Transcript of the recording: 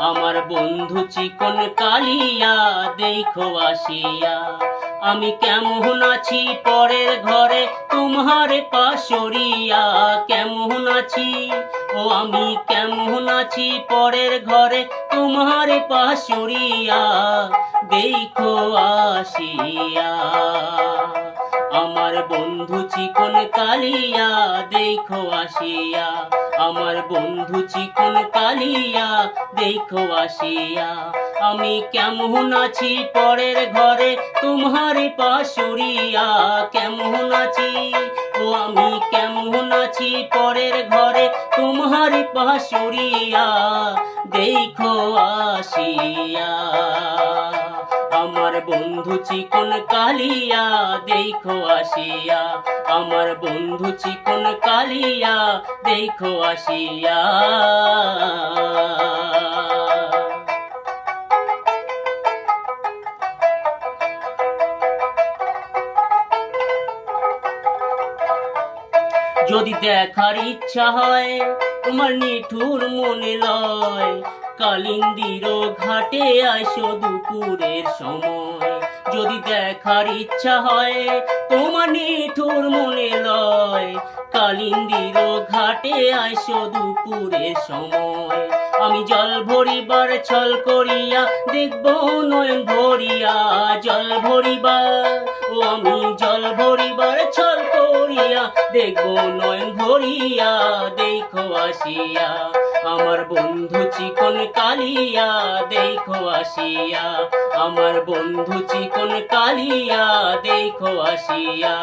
আমার বন্ধু চিকন কালিয়া দেখো আসিয়া। আমি কেমন আছি পরের ঘরে তোমারে পাশরিয়া, কেমন আছি ও আমি কেমন আছি পরের ঘরে তোমারে পাশরিয়া, দেখো আসিয়া। আমার বন্ধু চিকন কালিয়া দেখো আসিয়া, আমার বন্ধু চিকন কালিয়া দেখো আসিয়া। আমি কেমন আছি পরের ঘরে তোমারে পাশরিয়া, কেমন আছি ও আমি কেমন আছি পরের ঘরে তোমারে পাশরিয়া, দেখো আসিয়া। আমার বন্ধু চিকন কালিয়া দেখো আসিয়া, আমার বন্ধু চিকন কালিয়া দেখো আসিয়া। যদি দেখার ইচ্ছা হয় তোমার নিঠুর মনে লয়, কালিন্দির ঘাটে আইসো দুপুরের সময়। যদি দেখার ইচ্ছা হয় তোমার নিঠুর মনে লয়, কালিন্দির ঘাটে আইসো দুপুরের সময়। আমি জল ভরিবার ছল করিয়া দেখব নয়ন ভরিয়া, জল ভরিবার ও আমি জল ভরিবার ছল করিয়া দেখব নয়ন ভরিয়া, দেখো আসিয়া। আমার বন্ধু চিকন কালিয়া দেখো আসিয়া, আমার বন্ধু চিকন কালিয়া দেখো আসিয়া।